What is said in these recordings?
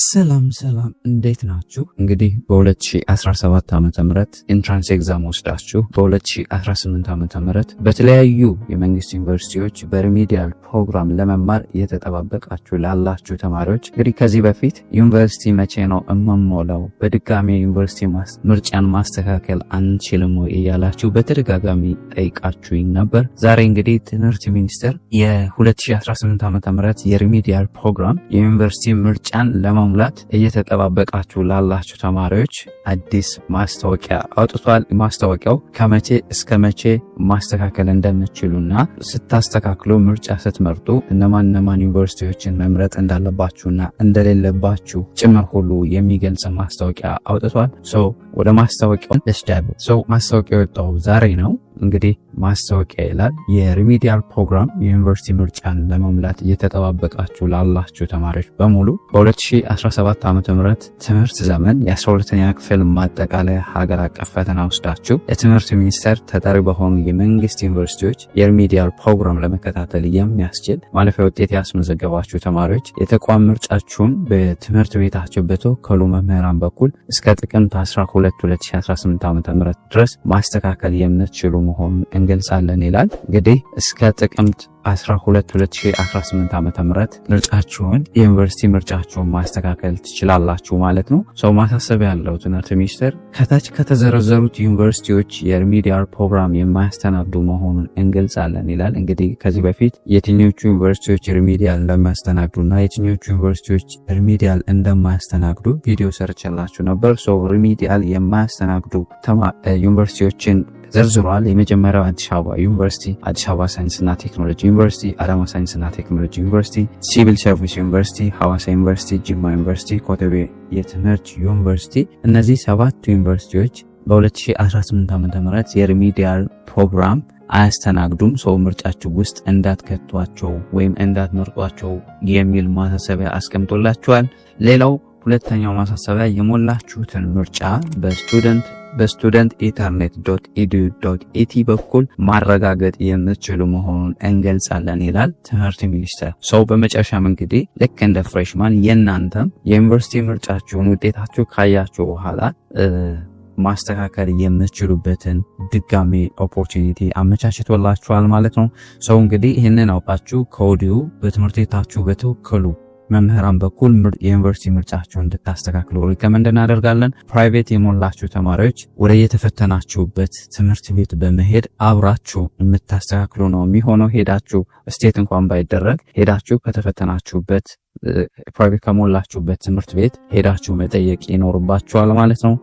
ሰላም እንዴት ናችሁ? እንግዲህ በ2017 ዓመተ ምህረት ኢንትራንስ ኤግዛም ወስዳችሁ በ2018 ዓመተ ምህረት በተለያዩ የመንግስት ዩኒቨርሲቲዎች በሪሚዲያል ፕሮግራም ለመማር እየተጠባበቃችሁ ላላችሁ ተማሪዎች እንግዲህ ከዚህ በፊት ዩኒቨርሲቲ መቼ ነው እመሞላው በድጋሚ ዩኒቨርሲቲ ምርጫን ማስተካከል አንችልም ወይ እያላችሁ በተደጋጋሚ ጠይቃችሁኝ ነበር። ዛሬ እንግዲህ ትምህርት ሚኒስቴር የ2018 ዓመተ ምህረት የሪሚዲያል ፕሮግራም የዩኒቨርሲቲ ምርጫን ለመሙላት እየተጠባበቃችሁ ላላችሁ ተማሪዎች አዲስ ማስታወቂያ አውጥቷል። ማስታወቂያው ከመቼ እስከ መቼ ማስተካከል እንደምትችሉና ስታስተካክሉ ምርጫ ስትመርጡ እነማን ዩኒቨርሲቲዎችን መምረጥ እንዳለባችሁና እንደሌለባችሁ ጭምር ሁሉ የሚገልጽ ማስታወቂያ አውጥቷል። ወደ ማስታወቂያው ማስታወቂያው የወጣው ዛሬ ነው። እንግዲህ ማስታወቂያ ይላል የሪሚዲያል ፕሮግራም የዩኒቨርሲቲ ምርጫን ለመሙላት እየተጠባበቃችሁ ላላችሁ ተማሪዎች በሙሉ በ2017 ዓ.ም ትምህርት ዘመን የ12ኛ ክፍል ማጠቃለያ ሀገር አቀፍ ፈተና ወስዳችሁ የትምህርት ሚኒስቴር ተጠሪ በሆኑ የመንግስት ዩኒቨርሲቲዎች የሪሚዲያል ፕሮግራም ለመከታተል የሚያስችል ማለፊያ ውጤት ያስመዘገባችሁ ተማሪዎች የተቋም ምርጫችሁን በትምህርት ቤታችሁ በተወከሉ መምህራን በኩል እስከ ጥቅምት 12 2018 ዓ.ም ድረስ ማስተካከል የምትችሉ መሆኑን እንገልጻለን ይላል። እንግዲህ እስከ ጥቅምት 12 2018 ዓመተ ምህረት ምርጫችሁን የዩኒቨርሲቲ ምርጫችሁን ማስተካከል ትችላላችሁ ማለት ነው። ማሳሰቢያ ያለው ትምህርት ሚኒስቴር ከታች ከተዘረዘሩት ዩኒቨርሲቲዎች የሪሚዲያል ፕሮግራም የማያስተናግዱ መሆኑን እንገልጻለን ይላል። እንግዲህ ከዚህ በፊት የትኞቹ ዩኒቨርሲቲዎች ሪሚዲያል እንደማያስተናግዱና የትኞቹ ዩኒቨርሲቲዎች ሪሚዲያል እንደማያስተናግዱ ቪዲዮ ሰርችላችሁ ነበር። ሪሚዲያል የማያስተናግዱ ዩኒቨርሲቲዎችን ዘርዝሯል። የመጀመሪያው አዲስ አበባ ዩኒቨርሲቲ፣ አዲስ አበባ ሳይንስና ቴክኖሎጂ ዩኒቨርሲቲ፣ አዳማ ሳይንስና ቴክኖሎጂ ዩኒቨርሲቲ፣ ሲቪል ሰርቪስ ዩኒቨርሲቲ፣ ሐዋሳ ዩኒቨርሲቲ፣ ጅማ ዩኒቨርሲቲ፣ ኮተቤ የትምህርት ዩኒቨርሲቲ። እነዚህ ሰባቱ ዩኒቨርሲቲዎች በ2018 ዓ.ም የሪሚዲያል ፕሮግራም አያስተናግዱም። ምርጫችሁ ውስጥ እንዳትከቷቸው ወይም እንዳትመርጧቸው የሚል ማሳሰቢያ አስቀምጦላችኋል። ሌላው ሁለተኛው ማሳሰቢያ የሞላችሁትን ምርጫ በstudent.ethernet.edu.et በኩል ማረጋገጥ የምትችሉ መሆኑን እንገልጻለን ይላል ትምህርት ሚኒስቴር። በመጨረሻም እንግዲህ ልክ እንደ ፍሬሽማን የእናንተም የዩኒቨርሲቲ ምርጫችሁን ውጤታችሁ ካያችሁ በኋላ ማስተካከል የምትችሉበትን ድጋሚ ኦፖርቹኒቲ አመቻችቶላችኋል ማለት ነው። እንግዲህ ይህንን አውቃችሁ ከወዲሁ በትምህርት ቤታችሁ በተወከሉ መምህራን በኩል የዩኒቨርሲቲ ምርጫችሁን እንድታስተካክሉ ሪከመንድ እናደርጋለን። ፕራይቬት የሞላችሁ ተማሪዎች ወደ የተፈተናችሁበት ትምህርት ቤት በመሄድ አብራችሁ የምታስተካክሉ ነው የሚሆነው። ሄዳችሁ ስቴት እንኳን ባይደረግ ሄዳችሁ ከተፈተናችሁበት ፕራይቬት ከሞላችሁበት ትምህርት ቤት ሄዳችሁ መጠየቅ ይኖርባችኋል ማለት ነው።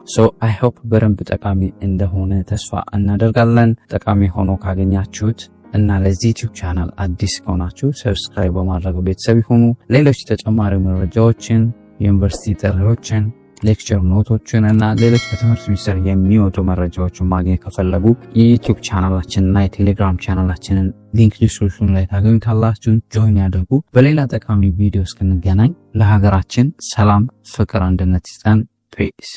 አይ ሆፕ በደንብ ጠቃሚ እንደሆነ ተስፋ እናደርጋለን። ጠቃሚ ሆኖ ካገኛችሁት እና ለዚህ ዩቲዩብ ቻናል አዲስ ከሆናችሁ ሰብስክራይብ በማድረግ ቤተሰብ ይሁኑ። ሌሎች ተጨማሪ መረጃዎችን፣ ዩኒቨርሲቲ ጥሪዎችን፣ ሌክቸር ኖቶችን እና ሌሎች ከትምህርት ሚኒስቴር የሚወጡ መረጃዎችን ማግኘት ከፈለጉ የዩቲዩብ ቻናላችንና የቴሌግራም ቻናላችንን ሊንክ ዲስክሪፕሽን ላይ ታገኙታላችሁ። ጆይን ያድርጉ። በሌላ ጠቃሚ ቪዲዮ እስክንገናኝ ለሀገራችን ሰላም፣ ፍቅር፣ አንድነት ይስጠን። ፒስ